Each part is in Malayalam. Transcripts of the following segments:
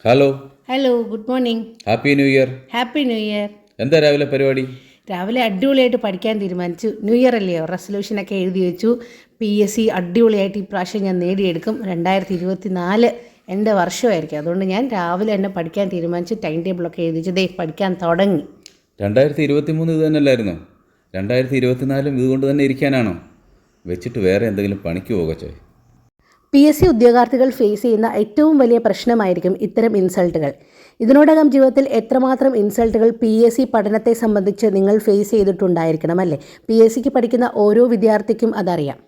Hello. Hello, good morning. Happy new year. Happy new year. എന്താ രാവിലെ പരിപാടി? രാവിലെ അടിപൊളിയായിട്ട് പഠിക്കാൻ തീരുമാനിച്ചു. ന്യൂ ഇയർ അല്ലയോ, റെസൊല്യൂഷനൊക്കെ എഴുതി വെച്ചു. PSC അടിപൊളിയായിട്ട് ഇപ്രാവശ്യം ഞാൻ നേടിയെടുക്കും. 2024 എൻ്റെ വർഷമായിരിക്കും. അതുകൊണ്ട് ഞാൻ രാവിലെ തന്നെ പഠിക്കാൻ തീരുമാനിച്ചു. ടൈം ടേബിളൊക്കെ എഴുതിച്ചു പഠിക്കാൻ തുടങ്ങി. 2023 ഇത് തന്നെയല്ലായിരുന്നോ? 2024 ഇതുകൊണ്ട് തന്നെ ഇരിക്കാനാണോ? വെച്ചിട്ട് വേറെ എന്തെങ്കിലും പണിക്ക് പോകച്ചോ? PSC ഉദ്യോഗാർത്ഥികൾ ഫേസ് ചെയ്യുന്ന ഏറ്റവും വലിയ പ്രശ്നമായിരിക്കും ഇത്തരം ഇൻസൾട്ടുകൾ. ഇതിനോടകം ജീവിതത്തിൽ എത്രമാത്രം ഇൻസൾട്ടുകൾ PSC പഠനത്തെ സംബന്ധിച്ച് നിങ്ങൾ ഫേസ് ചെയ്തിട്ടുണ്ടായിരിക്കണം അല്ലേ? PSCക്ക് പഠിക്കുന്ന ഓരോ വിദ്യാർത്ഥിക്കും അതറിയാം.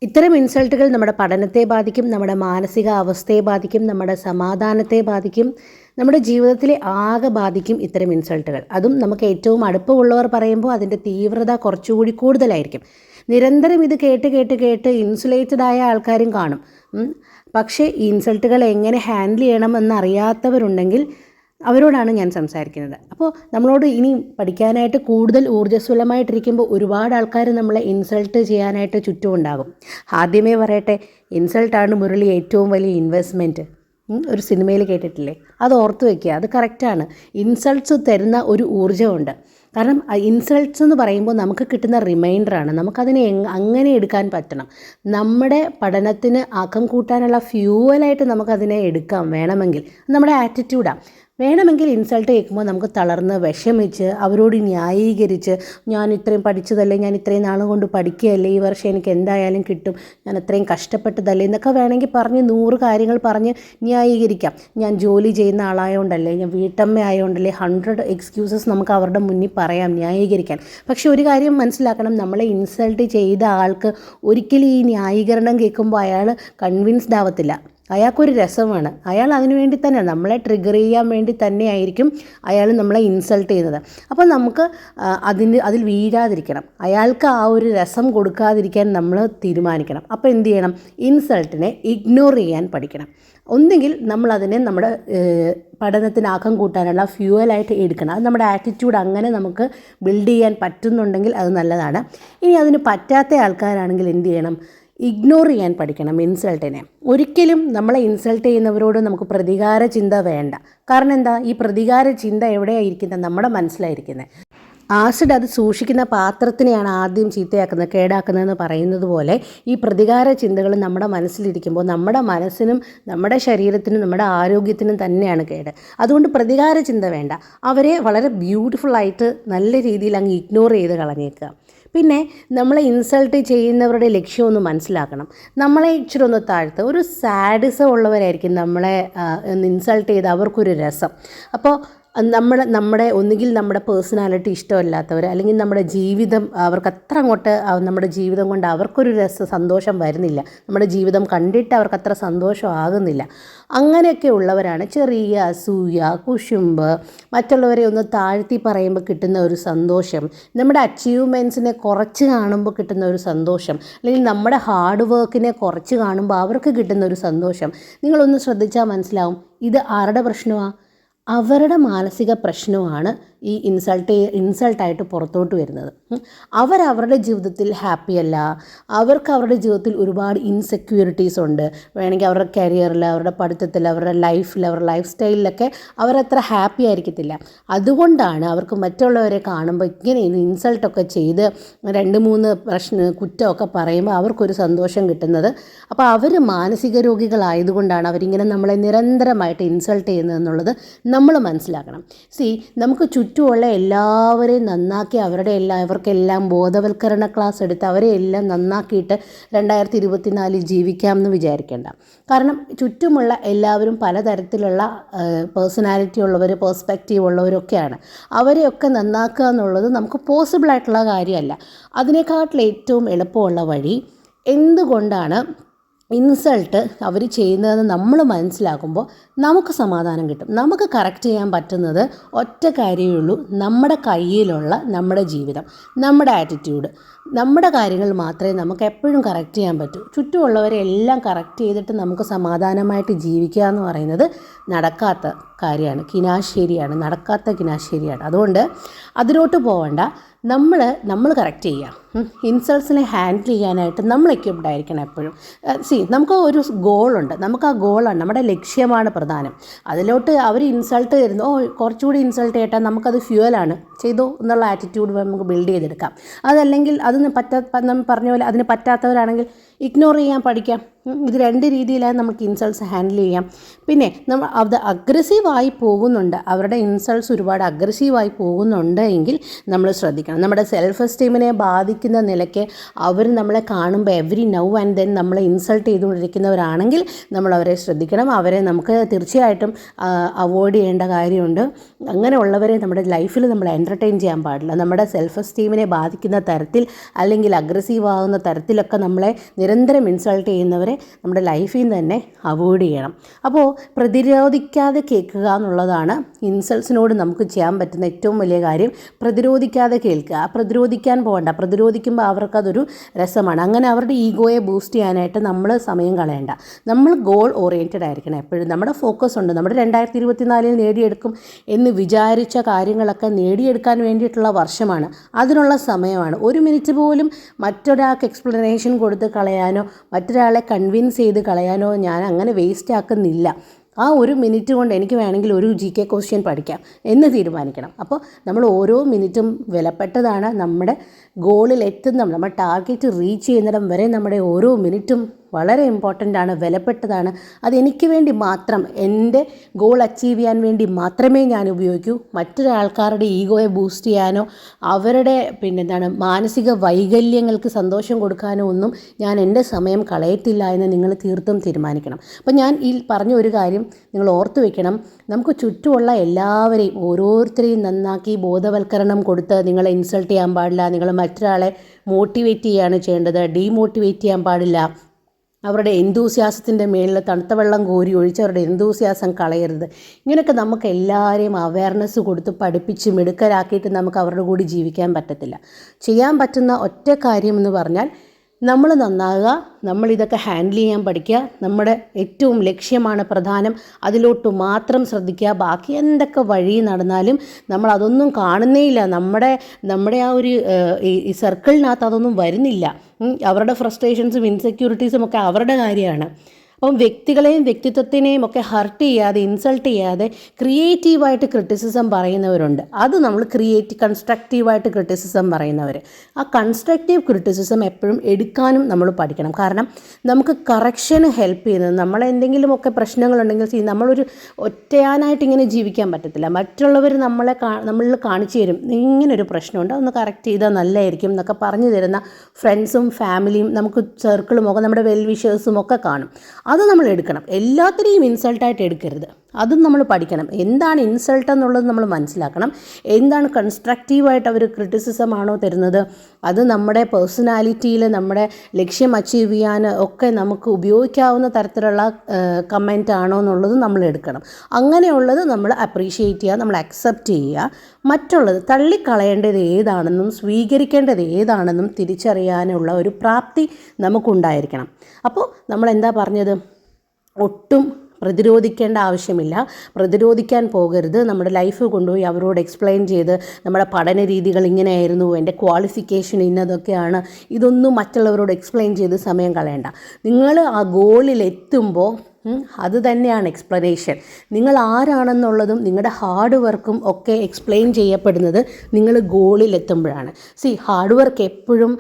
ഇത്തരം ഇൻസൾട്ടുകൾ നമ്മുടെ പഠനത്തെ ബാധിക്കും, നമ്മുടെ മാനസിക അവസ്ഥയെ ബാധിക്കും, നമ്മുടെ സമാധാനത്തെ ബാധിക്കും, നമ്മുടെ ജീവിതത്തിലെ ആകെ ബാധിക്കും ഇത്തരം ഇൻസൾട്ടുകൾ. അതും നമുക്ക് ഏറ്റവും അടുപ്പമുള്ളവർ പറയുമ്പോൾ അതിൻ്റെ തീവ്രത കുറച്ചുകൂടി കൂടുതലായിരിക്കും. നിരന്തരം ഇത് കേട്ട് കേട്ട് കേട്ട് ഇൻസുലേറ്റഡ് ആയ ആൾക്കാരും കാണും. പക്ഷേ ഈ ഇൻസൾട്ടുകൾ എങ്ങനെ ഹാൻഡിൽ ചെയ്യണമെന്നറിയാത്തവരുണ്ടെങ്കിൽ അവരോടാണ് ഞാൻ സംസാരിക്കുന്നത്. അപ്പോൾ നമ്മളോട് ഇനി പഠിക്കാനായിട്ട് കൂടുതൽ ഊർജ്ജസ്വലമായിട്ടിരിക്കുമ്പോൾ ഒരുപാട് ആൾക്കാർ നമ്മളെ ഇൻസൾട്ട് ചെയ്യാനായിട്ട് ചുറ്റുമുണ്ടാകും. ആദ്യമേ പറയട്ടെ, ഇൻസൾട്ടാണ് മുരളി ഏറ്റവും വലിയ ഇൻവെസ്റ്റ്മെൻറ്റ്. ഒരു സിനിമയിൽ കേട്ടിട്ടില്ലേ? അത് ഓർത്ത് വയ്ക്കുക, അത് കറക്റ്റാണ്. ഇൻസൾട്ട്സ് തരുന്ന ഒരു ഊർജ്ജമുണ്ട്. കാരണം ഇൻസൾട്ട്സ് എന്ന് പറയുമ്പോൾ നമുക്ക് കിട്ടുന്ന റിമൈൻഡറാണ്. നമുക്കതിനെ അങ്ങനെ എടുക്കാൻ പറ്റണം. നമ്മുടെ പഠനത്തിന് ആക്കം കൂട്ടാനുള്ള ഫ്യൂവലായിട്ട് നമുക്കതിനെ എടുക്കാം വേണമെങ്കിൽ. നമ്മുടെ ആറ്റിറ്റ്യൂഡാണ്. വേണമെങ്കിൽ ഇൻസൾട്ട് കേൾക്കുമ്പോൾ നമുക്ക് തളർന്ന് വിഷമിച്ച് അവരോട് ന്യായീകരിച്ച്, ഞാൻ ഇത്രയും പഠിച്ചതല്ലേ, ഞാൻ ഇത്രയും നാൾ കൊണ്ട് പഠിക്കുകയല്ലേ, ഈ വർഷം എനിക്ക് എന്തായാലും കിട്ടും, ഞാൻ അത്രയും കഷ്ടപ്പെട്ടതല്ലേ എന്നൊക്കെ വേണമെങ്കിൽ പറഞ്ഞ് 100 കാര്യങ്ങൾ പറഞ്ഞ് ന്യായീകരിക്കാം. ഞാൻ ജോലി ചെയ്യുന്ന ആളായതുകൊണ്ടല്ലേ, ഞാൻ വീട്ടമ്മ ആയതുകൊണ്ടല്ലേ, 100 എക്സ്ക്യൂസസ് നമുക്ക് അവരുടെ മുന്നിൽ പറയാം, ന്യായീകരിക്കാൻ. പക്ഷെ ഒരു കാര്യം മനസ്സിലാക്കണം, നമ്മളെ ഇൻസൾട്ട് ചെയ്ത ആൾക്ക് ഒരിക്കലും ഈ ന്യായീകരണം കേൾക്കുമ്പോൾ അയാൾ കൺവിൻസ്ഡ് ആവത്തില്ല. അയാൾക്കൊരു രസമാണ്. അയാൾ അതിനു വേണ്ടി തന്നെ, നമ്മളെ ട്രിഗർ ചെയ്യാൻ വേണ്ടി തന്നെയായിരിക്കും അയാൾ നമ്മളെ ഇൻസൾട്ട് ചെയ്യുന്നത്. അപ്പോൾ നമുക്ക് അതിൽ വീഴാതിരിക്കണം. അയാൾക്ക് ആ ഒരു രസം കൊടുക്കാതിരിക്കാൻ നമ്മൾ തീരുമാനിക്കണം. അപ്പോൾ എന്ത് ചെയ്യണം? ഇൻസൾട്ടിനെ ഇഗ്നോർ ചെയ്യാൻ പഠിക്കണം. ഒന്നുകിൽ നമ്മളതിനെ നമ്മുടെ പഠനത്തിനാക്കം കൂട്ടാനുള്ള ഫ്യൂവലായിട്ട് എടുക്കണം. അത് നമ്മുടെ ആറ്റിറ്റ്യൂഡ് അങ്ങനെ നമുക്ക് ബിൽഡ് ചെയ്യാൻ പറ്റുന്നുണ്ടെങ്കിൽ അത് നല്ലതാണ്. ഇനി അതിന് പറ്റാത്ത ആൾക്കാരാണെങ്കിൽ എന്ത് ചെയ്യണം? ഇഗ്നോർ ചെയ്യാൻ പഠിക്കണം ഇൻസൾട്ടിനെ. ഒരിക്കലും നമ്മളെ ഇൻസൾട്ട് ചെയ്യുന്നവരോട് നമുക്ക് പ്രതികാര ചിന്ത വേണ്ട. കാരണം എന്താ? ഈ പ്രതികാര ചിന്ത എവിടെയാണ് ഇരിക്കുന്നത്? നമ്മുടെ മനസ്സിലായിരിക്കുന്നത്. ആസിഡ് അത് സൂക്ഷിക്കുന്ന പാത്രത്തിനെയാണ് ആദ്യം ചീത്തയാക്കുന്നത്, കേടാക്കുന്നതെന്ന് പറയുന്നത് പോലെ ഈ പ്രതികാര ചിന്തകൾ നമ്മുടെ മനസ്സിലിരിക്കുമ്പോൾ നമ്മുടെ മനസ്സിനും നമ്മുടെ ശരീരത്തിനും നമ്മുടെ ആരോഗ്യത്തിനും തന്നെയാണ് കേട്. അതുകൊണ്ട് പ്രതികാര ചിന്ത വേണ്ട. അവരെ വളരെ ബ്യൂട്ടിഫുള്ളായിട്ട് നല്ല രീതിയിൽ അങ്ങ് ഇഗ്നോർ ചെയ്ത് കളഞ്ഞേക്കുക. പിന്നെ നമ്മളെ ഇൻസൾട്ട് ചെയ്യുന്നവരുടെ ലക്ഷ്യമൊന്ന് മനസ്സിലാക്കണം. നമ്മളെ ഇച്ചിരി ഒന്ന് താഴ്ത്തുക. ഒരു സാഡിസം ഉള്ളവരായിരിക്കും നമ്മളെ ഇൻസൾട്ട് ചെയ്ത് അവർക്കൊരു രസം. അപ്പോൾ നമ്മുടെ ഒന്നുകിൽ നമ്മുടെ പേഴ്സണാലിറ്റി ഇഷ്ടമല്ലാത്തവർ, അല്ലെങ്കിൽ നമ്മുടെ ജീവിതം അവർക്ക് അത്ര അങ്ങോട്ട്, നമ്മുടെ ജീവിതം കൊണ്ട് അവർക്കൊരു സന്തോഷം വരുന്നില്ല, നമ്മുടെ ജീവിതം കണ്ടിട്ട് അവർക്ക് അത്ര സന്തോഷമാകുന്നില്ല. അങ്ങനെയൊക്കെ ഉള്ളവരാണ് ചെറിയ അസൂയ, കുശുമ്പ്, മറ്റുള്ളവരെ ഒന്ന് താഴ്ത്തി പറയുമ്പോൾ കിട്ടുന്ന ഒരു സന്തോഷം, നമ്മുടെ അച്ചീവ്മെൻറ്റ്സിനെ കുറച്ച് കാണുമ്പോൾ കിട്ടുന്ന ഒരു സന്തോഷം, അല്ലെങ്കിൽ നമ്മുടെ ഹാർഡ് വർക്കിനെ കുറച്ച് കാണുമ്പോൾ അവർക്ക് കിട്ടുന്ന ഒരു സന്തോഷം. നിങ്ങളൊന്ന് ശ്രദ്ധിച്ചാൽ മനസ്സിലാവും ഇത് ആരുടെ പ്രശ്നമാണ്? അവരുടെ മാനസിക പ്രശ്നമാണ് ഈ ഇൻസൾട്ടായിട്ട് പുറത്തോട്ട് വരുന്നത്. അവരവരുടെ ജീവിതത്തിൽ ഹാപ്പിയല്ല, അവർക്ക് അവരുടെ ജീവിതത്തിൽ ഒരുപാട് ഇൻസെക്യൂരിറ്റീസ് ഉണ്ട്. വേണമെങ്കിൽ അവരുടെ കരിയറിൽ, അവരുടെ പഠിത്തത്തിൽ, അവരുടെ ലൈഫിൽ, അവരുടെ ലൈഫ് സ്റ്റൈലിലൊക്കെ അവരത്ര ഹാപ്പി ആയിരിക്കത്തില്ല. അതുകൊണ്ടാണ് അവർക്ക് മറ്റുള്ളവരെ കാണുമ്പോൾ ഇങ്ങനെ ഇൻസൾട്ടൊക്കെ ചെയ്ത് 2-3 കുറ്റമൊക്കെ പറയുമ്പോൾ അവർക്കൊരു സന്തോഷം കിട്ടുന്നത്. അപ്പോൾ അവർ മാനസിക രോഗികളായതുകൊണ്ടാണ് അവരിങ്ങനെ നമ്മളെ നിരന്തരമായിട്ട് ഇൻസൾട്ട് ചെയ്യുന്നതെന്നുള്ളത് നമ്മൾ മനസ്സിലാക്കണം. നമുക്ക് ചുറ്റുമുള്ള എല്ലാവരെയും നന്നാക്കി അവർക്കെല്ലാം ബോധവൽക്കരണ ക്ലാസ് എടുത്ത് അവരെ എല്ലാം നന്നാക്കിയിട്ട് 2024 ജീവിക്കാം എന്ന് വിചാരിക്കേണ്ട. കാരണം ചുറ്റുമുള്ള എല്ലാവരും പലതരത്തിലുള്ള പേഴ്സണാലിറ്റി ഉള്ളവർ, പേഴ്സ്പെക്റ്റീവ് ഉള്ളവരൊക്കെയാണ്. അവരെയൊക്കെ നന്നാക്കുക എന്നുള്ളത് നമുക്ക് പോസിബിളായിട്ടുള്ള കാര്യമല്ല. അതിനേക്കാട്ടിൽ ഏറ്റവും എളുപ്പമുള്ള വഴി, എന്തുകൊണ്ടാണ് ഇൻസൾട്ട് അവർ ചെയ്യുന്നതെന്ന് നമ്മൾ മനസ്സിലാക്കുമ്പോൾ നമുക്ക് സമാധാനം കിട്ടും. നമുക്ക് കറക്റ്റ് ചെയ്യാൻ പറ്റുന്നത് ഒറ്റ കാര്യമേ ഉള്ളൂ. നമ്മുടെ കയ്യിലുള്ള നമ്മുടെ ജീവിതം, നമ്മുടെ ആറ്റിറ്റ്യൂഡ്, നമ്മുടെ കാര്യങ്ങൾ മാത്രമേ നമുക്ക് എപ്പോഴും കറക്റ്റ് ചെയ്യാൻ പറ്റൂ. ചുറ്റുമുള്ളവരെ എല്ലാം കറക്റ്റ് ചെയ്തിട്ട് നമുക്ക് സമാധാനമായിട്ട് ജീവിക്കുക എന്ന് പറയുന്നത് നടക്കാത്ത കാര്യമാണ്, കിനാശ്ശേരിയാണ്, നടക്കാത്ത കിനാശ്ശേരിയാണ്. അതുകൊണ്ട് അതിലോട്ട് പോകണ്ട. നമ്മൾ കറക്റ്റ് ചെയ്യുക. ഇൻസൾട്ട്സിനെ ഹാൻഡിൽ ചെയ്യാനായിട്ട് നമ്മൾ എക്യുപ്ഡ് ആയിരിക്കണം എപ്പോഴും. നമുക്ക് ഒരു ഗോളുണ്ട്. നമുക്ക് ആ ഗോളാണ്, നമ്മുടെ ലക്ഷ്യമാണ് പ്രധാനം. അതിലോട്ട് അവർ ഇൻസൾട്ട് തരുന്നു, കുറച്ചുകൂടി ഇൻസൾട്ട് ചെയ്യട്ടെ, നമുക്കത് ഫ്യൂവലാണ്, ചെയ്തോ എന്നുള്ള ആറ്റിറ്റ്യൂഡ് നമുക്ക് ബിൽഡ് ചെയ്തെടുക്കാം. അതല്ലെങ്കിൽ അതിന് നമ്മൾ പറഞ്ഞ പോലെ അതിന് പറ്റാത്തവരാണെങ്കിൽ ഇഗ്നോർ ചെയ്യാൻ പഠിക്കാം. ഇത് രണ്ട് രീതിയിലായി നമുക്ക് ഇൻസൾട്ട്സ് ഹാൻഡിൽ ചെയ്യാം. പിന്നെ നമ്മൾ അത് അഗ്രസീവായി പോകുന്നുണ്ട്, അവരുടെ ഇൻസൾട്ട്സ് ഒരുപാട് അഗ്രസീവായി പോകുന്നുണ്ട് എങ്കിൽ നമ്മൾ ശ്രദ്ധിക്കണം. നമ്മുടെ സെൽഫ് എസ്റ്റീമിനെ ബാധിക്കുന്ന നിലയ്ക്ക് അവർ നമ്മളെ കാണുമ്പോൾ എവറി നൗ ആൻഡ് ദെൻ നമ്മളെ ഇൻസൾട്ട് ചെയ്തുകൊണ്ടിരിക്കുന്നവരാണെങ്കിൽ നമ്മൾ അവരെ ശ്രദ്ധിക്കണം. അവരെ നമുക്ക് തീർച്ചയായിട്ടും അവോയ്ഡ് ചെയ്യേണ്ട കാര്യമുണ്ട്. അങ്ങനെയുള്ളവരെ നമ്മുടെ ലൈഫിൽ നമ്മൾ എൻ്റർടൈൻ ചെയ്യാൻ പാടില്ല. നമ്മുടെ സെൽഫ് എസ്റ്റീമിനെ ബാധിക്കുന്ന തരത്തിൽ അല്ലെങ്കിൽ അഗ്രസീവ് ആകുന്ന തരത്തിലൊക്കെ നമ്മളെ നിരന്തരം ഇൻസൾട്ട് ചെയ്യുന്നവരെ നമ്മുടെ ലൈഫിൽ നിന്ന് തന്നെ അവോയ്ഡ് ചെയ്യണം. അപ്പോൾ പ്രതിരോധിക്കാതെ കേൾക്കുക എന്നുള്ളതാണ് ഇൻസൾട്ട്സിനോട് നമുക്ക് ചെയ്യാൻ പറ്റുന്ന ഏറ്റവും വലിയ കാര്യം. പ്രതിരോധിക്കാതെ കേൾക്കുക, പ്രതിരോധിക്കാൻ പോകണ്ട. പ്രതിരോധിക്കുമ്പോൾ അവർക്കതൊരു രസമാണ്. അങ്ങനെ അവരുടെ ഈഗോയെ ബൂസ്റ്റ് ചെയ്യാനായിട്ട് നമ്മൾ സമയം കളയണ്ട. നമ്മൾ ഗോൾ ഓറിയൻറ്റഡ് ആയിരിക്കണം എപ്പോഴും. നമ്മുടെ ഫോക്കസ് ഉണ്ട്, നമ്മുടെ 2024 നേടിയെടുക്കും എന്ന് വിചാരിച്ച കാര്യങ്ങളൊക്കെ നേടിയെടുക്കാൻ വേണ്ടിയിട്ടുള്ള വർഷമാണ്, അതിനുള്ള സമയമാണ്. ഒരു മിനിറ്റ് പോലും മറ്റൊരാൾക്ക് എക്സ്പ്ലനേഷൻ കൊടുത്ത് കളയാനോ മറ്റൊരാളെ കൺവിൻസ് ചെയ്ത് കളയാനോ ഞാൻ അങ്ങനെ വേസ്റ്റ് ആക്കുന്നില്ല. ആ ഒരു മിനിറ്റ് കൊണ്ട് എനിക്ക് വേണമെങ്കിൽ ഒരു GK ക്വസ്റ്റ്യൻ പഠിക്കാം എന്ന് തീരുമാനിക്കണം. അപ്പോൾ നമ്മൾ ഓരോ മിനിറ്റും വിലപ്പെട്ടതാണ്. നമ്മുടെ ഗോളിൽ എത്തുന്ന നമ്മുടെ ടാർഗറ്റ് റീച്ച് ചെയ്യുന്നിടം വരെ നമ്മുടെ ഓരോ മിനിറ്റും വളരെ ഇമ്പോർട്ടൻ്റ് ആണ്, വിലപ്പെട്ടതാണ്. അതെനിക്ക് വേണ്ടി മാത്രം, എൻ്റെ ഗോൾ അച്ചീവ് ചെയ്യാൻ വേണ്ടി മാത്രമേ ഞാൻ ഉപയോഗിക്കൂ. മറ്റൊരാൾക്കാരുടെ ഈഗോയെ ബൂസ്റ്റ് ചെയ്യാനോ അവരുടെ മാനസിക വൈകല്യങ്ങൾക്ക് സന്തോഷം കൊടുക്കാനോ ഒന്നും ഞാൻ എൻ്റെ സമയം കളയത്തില്ല എന്ന് നിങ്ങൾ തീർത്തും തീരുമാനിക്കണം. അപ്പോൾ ഞാൻ ഈ പറഞ്ഞ ഒരു കാര്യം നിങ്ങൾ ഓർത്തു വെക്കണം. നമുക്ക് ചുറ്റുമുള്ള എല്ലാവരെയും ഓരോരുത്തരെയും നന്നാക്കി ബോധവൽക്കരണം കൊടുത്ത് നിങ്ങളെ ഇൻസൾട്ട് ചെയ്യാൻ പാടില്ല, നിങ്ങൾ മറ്റൊരാളെ മോട്ടിവേറ്റ് ചെയ്യുകയാണ് ചെയ്യേണ്ടത്, ഡീമോട്ടിവേറ്റ് ചെയ്യാൻ പാടില്ല. അവരുടെ എന്തൂസിയാസത്തിൻ്റെ മേളിൽ തണുത്ത വെള്ളം കോരി ഒഴിച്ച് അവരുടെ എന്തൂസിയാസം കളയരുത്. ഇങ്ങനെയൊക്കെ നമുക്ക് എല്ലാവരെയും അവയർനെസ് കൊടുത്ത് പഠിപ്പിച്ച് മിടുക്കരാക്കിയിട്ട് നമുക്ക് അവരുടെ കൂടി ജീവിക്കാൻ പറ്റത്തില്ല. ചെയ്യാൻ പറ്റുന്ന ഒറ്റ കാര്യം എന്ന് പറഞ്ഞാൽ നമ്മൾ നന്നാകുക, നമ്മളിതൊക്കെ ഹാൻഡിൽ ചെയ്യാൻ പഠിക്കുക. നമ്മുടെ ഏറ്റവും ലക്ഷ്യമാണ് പ്രധാനം, അതിലോട്ട് മാത്രം ശ്രദ്ധിക്കുക. ബാക്കി എന്തൊക്കെ വഴി നടന്നാലും നമ്മൾ അതൊന്നും കാണുന്നേയില്ല. നമ്മുടെ ആ ഒരു ഈ സർക്കിളിനകത്ത് അതൊന്നും വരുന്നില്ല. അവരുടെ ഫ്രസ്ട്രേഷൻസും ഇൻസെക്യൂരിറ്റീസും ഒക്കെ അവരുടെ കാര്യമാണ്. അപ്പം വ്യക്തികളെയും വ്യക്തിത്വത്തിനെയും ഒക്കെ ഹർട്ട് ചെയ്യാതെ ഇൻസൾട്ട് ചെയ്യാതെ ക്രിയേറ്റീവായിട്ട് ക്രിറ്റിസിസം പറയുന്നവരുണ്ട്. അത് നമ്മൾ കൺസ്ട്രക്റ്റീവായിട്ട് ക്രിറ്റിസിസം പറയുന്നവർ. ആ കൺസ്ട്രക്റ്റീവ് ക്രിറ്റിസിസം എപ്പോഴും എടുക്കാനും നമ്മൾ പഠിക്കണം. കാരണം നമുക്ക് കറക്ഷന് ഹെൽപ്പ് ചെയ്യുന്നത്, നമ്മളെന്തെങ്കിലുമൊക്കെ പ്രശ്നങ്ങളുണ്ടെങ്കിൽ നമ്മളൊരു ഒറ്റയാനായിട്ട് ഇങ്ങനെ ജീവിക്കാൻ പറ്റത്തില്ല. മറ്റുള്ളവർ നമ്മളിൽ കാണിച്ചു തരും, ഇങ്ങനൊരു പ്രശ്നമുണ്ട്, ഒന്ന് കറക്റ്റ് ചെയ്താൽ നല്ലതായിരിക്കും എന്നൊക്കെ പറഞ്ഞു തരുന്ന ഫ്രണ്ട്സും ഫാമിലിയും നമുക്ക് സർക്കിളും ഒക്കെ നമ്മുടെ വെൽ വിഷേഴ്സും ഒക്കെ കാണും. അത് നമ്മൾ എടുക്കണം. എല്ലാത്തിനെയും ഇൻസൾട്ടായിട്ട് എടുക്കരുത്. അതും നമ്മൾ പഠിക്കണം. എന്താണ് ഇൻസൾട്ട് എന്നുള്ളത് നമ്മൾ മനസ്സിലാക്കണം. എന്താണ് കൺസ്ട്രക്റ്റീവായിട്ട് അവർ ക്രിറ്റിസിസം ആണോ തരുന്നത്, അത് നമ്മുടെ പേഴ്സണാലിറ്റിയിൽ നമ്മുടെ ലക്ഷ്യം അച്ചീവ് ചെയ്യാൻ ഒക്കെ നമുക്ക് ഉപയോഗിക്കാവുന്ന തരത്തിലുള്ള കമൻറ്റ് ആണോ എന്നുള്ളത് നമ്മൾ എടുക്കണം. അങ്ങനെയുള്ളത് നമ്മൾ അപ്രീഷിയേറ്റ് ചെയ്യുക, നമ്മൾ അക്സെപ്റ്റ് ചെയ്യുക. മറ്റുള്ളത് തള്ളിക്കളയേണ്ടത് ഏതാണെന്നും സ്വീകരിക്കേണ്ടത് ഏതാണെന്നും തിരിച്ചറിയാനുള്ള ഒരു പ്രാപ്തി നമുക്കുണ്ടായിരിക്കണം. അപ്പോൾ നമ്മൾ എന്താ പറഞ്ഞത്, ഒട്ടും പ്രതിരോധിക്കേണ്ട ആവശ്യമില്ല, പ്രതിരോധിക്കാൻ പോകരുത്. നമ്മുടെ ലൈഫ് കൊണ്ടുപോയി അവരോട് എക്സ്പ്ലെയിൻ ചെയ്ത് നമ്മുടെ പഠന രീതികൾ ഇങ്ങനെയായിരുന്നു, എൻ്റെ ക്വാളിഫിക്കേഷൻ ഇന്നതൊക്കെയാണ്, ഇതൊന്നും മറ്റുള്ളവരോട് എക്സ്പ്ലെയിൻ ചെയ്ത് സമയം കളയണ്ട. നിങ്ങൾ ആ ഗോളിൽ എത്തുമ്പോൾ അത് തന്നെയാണ് എക്സ്പ്ലനേഷൻ. നിങ്ങൾ ആരാണെന്നുള്ളതും നിങ്ങളുടെ ഹാർഡ് വർക്കും ഒക്കെ എക്സ്പ്ലെയിൻ ചെയ്യപ്പെടുന്നത് നിങ്ങൾ ഗോളിലെത്തുമ്പോഴാണ്. ഹാർഡ് വർക്ക് എപ്പോഴും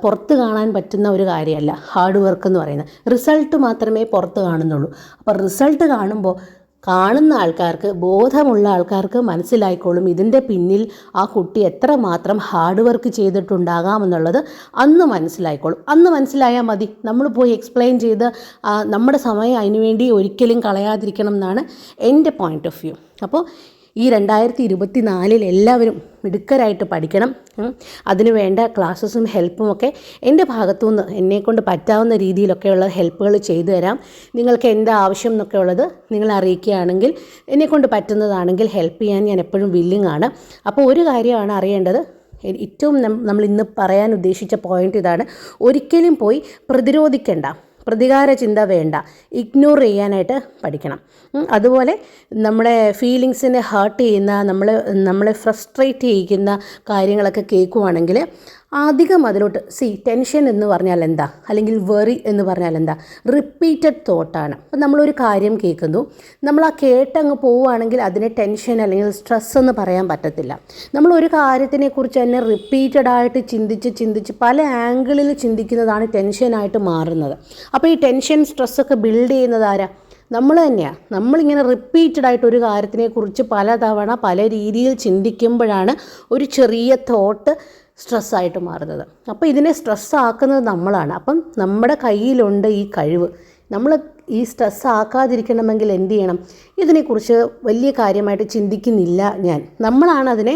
പുറത്ത് കാണാൻ പറ്റുന്ന ഒരു കാര്യമല്ല. ഹാർഡ് വർക്ക് എന്ന് പറയുന്നത് റിസൾട്ട് മാത്രമേ പുറത്ത് കാണുന്നുള്ളൂ. അപ്പോൾ റിസൾട്ട് കാണുമ്പോൾ കാണുന്ന ആൾക്കാർക്ക്, ബോധമുള്ള ആൾക്കാർക്ക് മനസ്സിലായിക്കോളും ഇതിൻ്റെ പിന്നിൽ ആ കുട്ടി എത്രമാത്രം ഹാർഡ് വർക്ക് ചെയ്തിട്ടുണ്ടാകാമെന്നുള്ളത് അന്ന് മനസ്സിലായിക്കോളും. അന്ന് മനസ്സിലായാൽ മതി. നമ്മൾ പോയി എക്സ്പ്ലെയിൻ ചെയ്ത് നമ്മുടെ സമയം അതിനുവേണ്ടി ഒരിക്കലും കളയാതിരിക്കണം എന്നാണ് എൻ്റെ പോയിൻ്റ് ഓഫ് വ്യൂ. അപ്പോൾ ഈ 2024 എല്ലാവരും മിടുക്കരായിട്ട് പഠിക്കണം. അതിന് വേണ്ട ക്ലാസ്സസും ഹെൽപ്പും ഒക്കെ എൻ്റെ ഭാഗത്തുനിന്ന് എന്നെക്കൊണ്ട് പറ്റാവുന്ന രീതിയിലൊക്കെയുള്ള ഹെൽപ്പുകൾ ചെയ്തു തരാം. നിങ്ങൾക്ക് എന്താ ആവശ്യം എന്നൊക്കെ ഉള്ളത് നിങ്ങൾ അറിയിക്കുകയാണെങ്കിൽ, എന്നെക്കൊണ്ട് പറ്റുന്നതാണെങ്കിൽ ഹെൽപ്പ് ചെയ്യാൻ ഞാൻ എപ്പോഴും വില്ലിങ് ആണ്. അപ്പോൾ ഒരു കാര്യമാണ് അറിയേണ്ടത്, ഏറ്റവും നമ്മൾ ഇന്ന് പറയാൻ ഉദ്ദേശിച്ച പോയിൻ്റ് ഇതാണ്: ഒരിക്കലും പോയി പ്രതിരോധിക്കേണ്ട, പ്രതികാര ചിന്ത വേണ്ട, ഇഗ്നോർ ചെയ്യാനായിട്ട് പഠിക്കണം. അതുപോലെ നമ്മുടെ ഫീലിങ്സിനെ ഹേർട്ട് ചെയ്യുന്ന, നമ്മളെ ഫ്രസ്ട്രേറ്റ് ചെയ്യിക്കുന്ന കാര്യങ്ങളൊക്കെ കേൾക്കുവാണെങ്കിൽ അധികം അതിലോട്ട് ടെൻഷൻ എന്ന് പറഞ്ഞാൽ എന്താ, അല്ലെങ്കിൽ വെറി എന്ന് പറഞ്ഞാൽ എന്താ, റിപ്പീറ്റഡ് തോട്ടാണ്. അപ്പം നമ്മളൊരു കാര്യം കേൾക്കുന്നു, നമ്മൾ ആ കേട്ടങ്ങ് പോവുകയാണെങ്കിൽ അതിനെ ടെൻഷൻ അല്ലെങ്കിൽ സ്ട്രെസ് എന്ന് പറയാൻ പറ്റത്തില്ല. നമ്മളൊരു കാര്യത്തിനെക്കുറിച്ച് തന്നെ റിപ്പീറ്റഡായിട്ട് ചിന്തിച്ച് പല ആംഗിളിൽ ചിന്തിക്കുന്നതാണ് ടെൻഷനായിട്ട് മാറുന്നത്. അപ്പോൾ ഈ ടെൻഷൻ സ്ട്രെസ്സൊക്കെ ബിൽഡ് ചെയ്യുന്നത് ആരാ? നമ്മൾ തന്നെയാണ്. നമ്മളിങ്ങനെ റിപ്പീറ്റഡായിട്ട് ഒരു കാര്യത്തിനെക്കുറിച്ച് പലതവണ പല രീതിയിൽ ചിന്തിക്കുമ്പോഴാണ് ഒരു ചെറിയ തോട്ട് സ്ട്രെസ്സായിട്ട് മാറുന്നത്. അപ്പോൾ ഇതിനെ സ്ട്രെസ്സാക്കുന്നത് നമ്മളാണ്. അപ്പം നമ്മുടെ കയ്യിലുണ്ട് ഈ കഴിവ്. നമ്മൾ ഈ സ്ട്രെസ് ആക്കാതിരിക്കണമെങ്കിൽ എന്ത് ചെയ്യണം? ഇതിനെക്കുറിച്ച് വലിയ കാര്യമായിട്ട് ചിന്തിക്കുന്നില്ല നമ്മളാണ് അതിനെ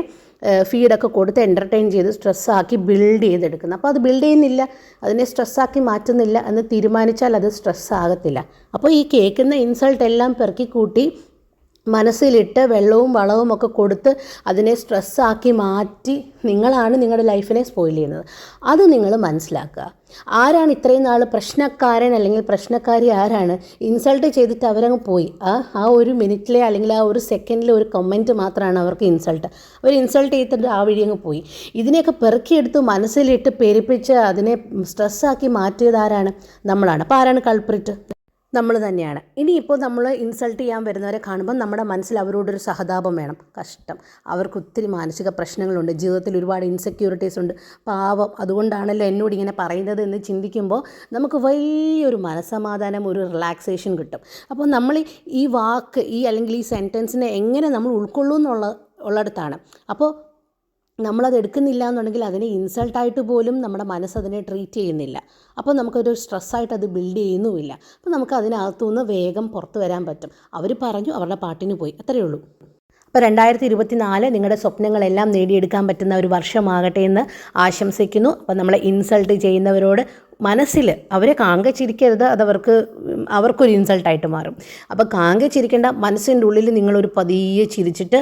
ഫീഡൊക്കെ കൊടുത്ത് എൻ്റർടൈൻ ചെയ്ത് സ്ട്രെസ്സാക്കി ബിൽഡ് ചെയ്തെടുക്കുന്നത്. അപ്പോൾ അത് ബിൽഡ് ചെയ്യുന്നില്ല, അതിനെ സ്ട്രെസ്സാക്കി മാറ്റുന്നില്ല എന്ന് തീരുമാനിച്ചാൽ അത് സ്ട്രെസ്സാകത്തില്ല. അപ്പോൾ ഈ കേൾക്കുന്ന ഇൻസൾട്ട് എല്ലാം പെറുക്കിക്കൂട്ടി മനസ്സിലിട്ട് വെള്ളവും വളവും ഒക്കെ കൊടുത്ത് അതിനെ സ്ട്രെസ്സാക്കി മാറ്റി നിങ്ങളാണ് നിങ്ങളുടെ ലൈഫിനെ സ്പോയിൽ ചെയ്യുന്നത്. അത് നിങ്ങൾ മനസ്സിലാക്കുക. ആരാണ് ഇത്രയും നാൾ പ്രശ്നക്കാരൻ അല്ലെങ്കിൽ പ്രശ്നക്കാരി ആരാണ്? ഇൻസൾട്ട് ചെയ്തിട്ട് അവരങ്ങ് പോയി. ആ ഒരു മിനിറ്റിലെ അല്ലെങ്കിൽ ആ ഒരു സെക്കൻഡിലെ ഒരു കമൻറ്റ് മാത്രമാണ് അവർക്ക് ഇൻസൾട്ട്. അവർ ഇൻസൾട്ട് ചെയ്തിട്ട് ആ വഴി അങ്ങ് പോയി. ഇതിനെയൊക്കെ പെറുക്കിയെടുത്ത് മനസ്സിലിട്ട് പെരുപ്പിച്ച് അതിനെ സ്ട്രെസ്സാക്കി മാറ്റിയത് ആരാണ്? നമ്മളാണ്. അപ്പോൾ ആരാണ് കൾപ്രിറ്റ്? നമ്മൾ തന്നെയാണ്. ഇനിയിപ്പോൾ നമ്മൾ ഇൻസൾട്ട് ചെയ്യാൻ വരുന്നവരെ കാണുമ്പോൾ നമ്മുടെ മനസ്സിൽ അവരോടൊരു സഹതാപം വേണം. കഷ്ടം, അവർക്ക് ഒത്തിരി മാനസിക പ്രശ്നങ്ങളുണ്ട്, ജീവിതത്തിൽ ഒരുപാട് ഇൻസെക്യൂരിറ്റീസ് ഉണ്ട്, പാവം, അതുകൊണ്ടാണല്ലോ എന്നോട് ഇങ്ങനെ പറയുന്നത് എന്ന് ചിന്തിക്കുമ്പോൾ നമുക്ക് വലിയൊരു മനസ്സമാധാനം, ഒരു റിലാക്സേഷൻ കിട്ടും. അപ്പോൾ നമ്മൾ ഈ വാക്ക് അല്ലെങ്കിൽ ഈ സെൻറ്റൻസിനെ എങ്ങനെ നമ്മൾ ഉൾക്കൊള്ളൂ ഉള്ളിടത്താണ്. അപ്പോൾ നമ്മളത് എടുക്കുന്നില്ല എന്നുണ്ടെങ്കിൽ അതിനെ ഇൻസൾട്ടായിട്ട് പോലും നമ്മുടെ മനസ്സതിനെ ട്രീറ്റ് ചെയ്യുന്നില്ല. അപ്പോൾ നമുക്കൊരു സ്ട്രെസ്സായിട്ട് അത് ബിൽഡ് ചെയ്യുന്നുമില്ല. അപ്പോൾ നമുക്ക് അതിനകത്തുനിന്ന് വേഗം പുറത്ത് വരാൻ പറ്റും. അവർ പറഞ്ഞു, അവരുടെ പാട്ടിന് പോയി, അത്രയേ ഉള്ളൂ. അപ്പോൾ 2024 നിങ്ങളുടെ സ്വപ്നങ്ങളെല്ലാം നേടിയെടുക്കാൻ പറ്റുന്ന ഒരു വർഷമാകട്ടെ എന്ന് ആശംസിക്കുന്നു. അപ്പോൾ നമ്മളെ ഇൻസൾട്ട് ചെയ്യുന്നവരോട് മനസ്സിൽ അവരെ കാങ്കച്ചിരിക്കരുത്, അവർക്കൊരു ഇൻസൾട്ടായിട്ട് മാറും. അപ്പോൾ കാങ്കച്ചിരിക്കേണ്ട, മനസ്സിൻ്റെ ഉള്ളിൽ നിങ്ങളൊരു പതിയെ ചിരിച്ചിട്ട്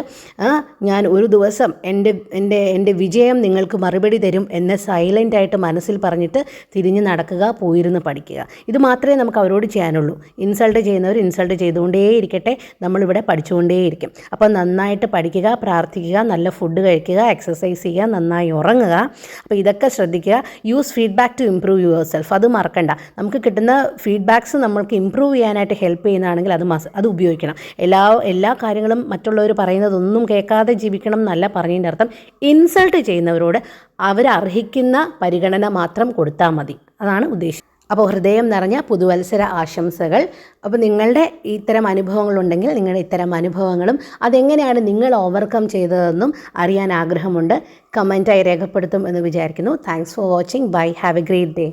ഞാൻ ഒരു ദിവസം എൻ്റെ വിജയം നിങ്ങൾക്ക് മറുപടി തരും എന്ന് സൈലൻ്റായിട്ട് മനസ്സിൽ പറഞ്ഞിട്ട് തിരിഞ്ഞ് നടക്കുക, പോയിരുന്ന് പഠിക്കുക. ഇത് മാത്രമേ നമുക്ക് അവരോട് ചെയ്യാനുള്ളൂ. ഇൻസൾട്ട് ചെയ്യുന്നവർ ഇൻസൾട്ട് ചെയ്തുകൊണ്ടേയിരിക്കട്ടെ, നമ്മളിവിടെ പഠിച്ചുകൊണ്ടേയിരിക്കും. അപ്പോൾ നന്നായിട്ട് പഠിക്കുക, പ്രാർത്ഥിക്കുക, നല്ല ഫുഡ് കഴിക്കുക, എക്സസൈസ് ചെയ്യുക, നന്നായി ഉറങ്ങുക. അപ്പോൾ ഇതൊക്കെ ശ്രദ്ധിക്കുക. Use feedback to improve yourself. അത് മറക്കണ്ട. നമുക്ക് കിട്ടുന്ന ഫീഡ്ബാക്സ് നമ്മൾക്ക് ഇമ്പ്രൂവ് ചെയ്യാനായിട്ട് ഹെൽപ്പ് ചെയ്യുന്നതാണെങ്കിൽ അത് ഉപയോഗിക്കണം. എല്ലാ കാര്യങ്ങളും മറ്റുള്ളവർ പറയുന്നതൊന്നും കേൾക്കാതെ ജീവിക്കണം എന്നല്ല പറഞ്ഞതിൻ്റെ അർത്ഥം. ഇൻസൾട്ട് ചെയ്യുന്നവരോട് അവരർഹിക്കുന്ന പരിഗണന മാത്രം കൊടുത്താൽ മതി, അതാണ് ഉദ്ദേശം. അപ്പോൾ ഹൃദയം നിറഞ്ഞ പുതുവത്സര ആശംസകൾ. അപ്പോൾ നിങ്ങളുടെ ഇത്തരം അനുഭവങ്ങളുണ്ടെങ്കിൽ നിങ്ങളുടെ ഇത്തരം അനുഭവങ്ങളും അതെങ്ങനെയാണ് നിങ്ങൾ ഓവർകം ചെയ്തതെന്നും അറിയാൻ ആഗ്രഹമുണ്ട്. കമൻറ്റായി രേഖപ്പെടുത്തും എന്ന് വിചാരിക്കുന്നു. Thanks for watching. Bye. Have a great day.